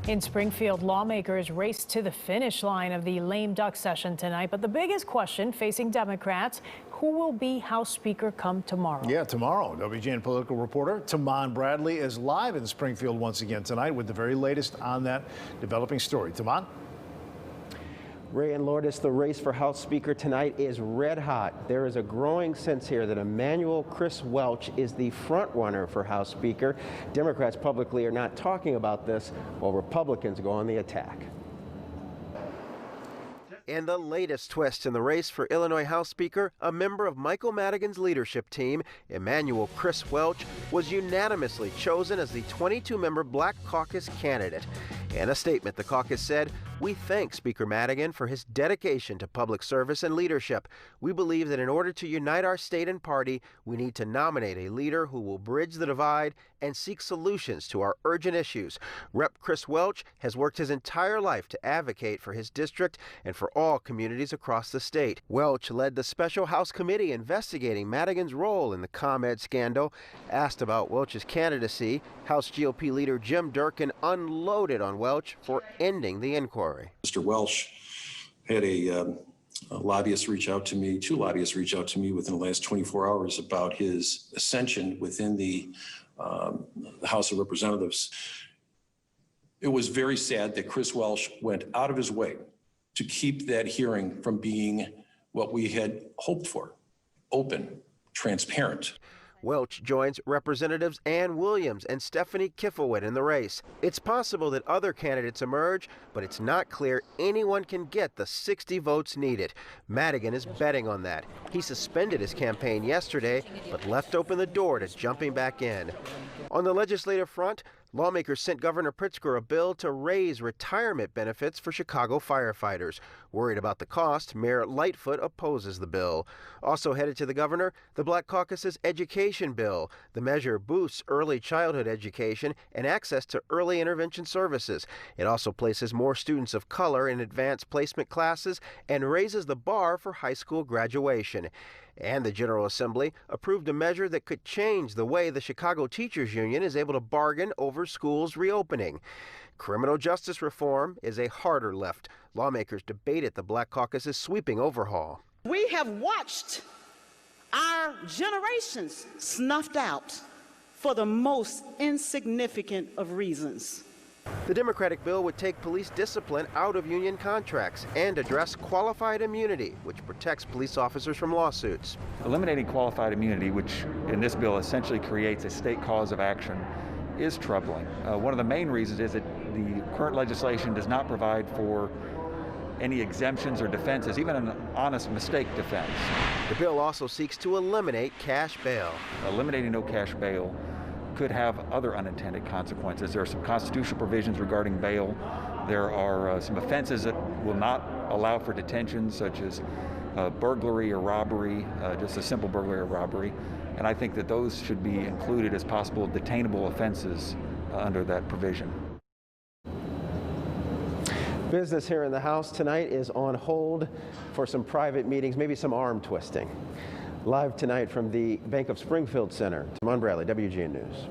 In Springfield, lawmakers raced to the finish line of the lame duck session tonight. But the biggest question facing Democrats, who will be House Speaker come tomorrow? Yeah, tomorrow. WGN political reporter Taman Bradley is live in Springfield once again tonight with the very latest on that developing story. Taman? Ray and Lourdes, the race for House Speaker tonight is red hot. There is a growing sense here that Emanuel Chris Welch is the front runner for House Speaker. Democrats publicly are not talking about this, while Republicans go on the attack. And the latest twist in the race for Illinois House Speaker, a member of Michael Madigan's leadership team, Emanuel Chris Welch, was unanimously chosen as the 22-member Black Caucus candidate. In a statement, the caucus said, "We thank Speaker Madigan for his dedication to public service and leadership. We believe that in order to unite our state and party, we need to nominate a leader who will bridge the divide and seek solutions to our urgent issues." Rep. Chris Welch has worked his entire life to advocate for his district and for all communities across the state. Welch led the special House committee investigating Madigan's role in the ComEd scandal. Asked about Welch's candidacy, House GOP leader Jim Durkin unloaded on Welch for ending the inquiry. Mr. Welch had a lobbyist reach out to me, two lobbyists reach out to me within the last 24 hours about his ascension within the House of Representatives. It was very sad that Chris Welch went out of his way to keep that hearing from being what we had hoped for: open, transparent. Welch joins Representatives Ann Williams and Stephanie Kiffelwood in the race. It's possible that other candidates emerge, but it's not clear anyone can get the 60 votes needed. Madigan is betting on that. He suspended his campaign yesterday, but left open the door to jumping back in. On the legislative front, lawmakers sent Governor Pritzker a bill to raise retirement benefits for Chicago firefighters. Worried about the cost, Mayor Lightfoot opposes the bill. Also headed to the governor, the Black Caucus's education bill. The measure boosts early childhood education and access to early intervention services. It also places more students of color in advanced placement classes and raises the bar for high school graduation. And the General Assembly approved a measure that could change the way the Chicago Teachers Union is able to bargain over schools reopening. Criminal justice reform is a harder lift. Lawmakers debated the Black Caucus's sweeping overhaul. We have watched our generations snuffed out for the most insignificant of reasons. The Democratic bill would take police discipline out of union contracts and address qualified immunity, which protects police officers from lawsuits. Eliminating qualified immunity, which in this bill essentially creates a state cause of action, is troubling. One of the main reasons is that the current legislation does not provide for any exemptions or defenses, even an honest mistake defense. The bill also seeks to eliminate cash bail. Eliminating no cash bail could have other unintended consequences. There are some constitutional provisions regarding bail. There are some offenses that will not allow for detention, such as burglary or robbery, just a simple burglary or robbery. And I think that those should be included as possible detainable offenses under that provision. Business here in the House tonight is on hold for some private meetings, maybe some arm twisting. Live tonight from the Bank of Springfield Center, Taman Bradley, WGN News.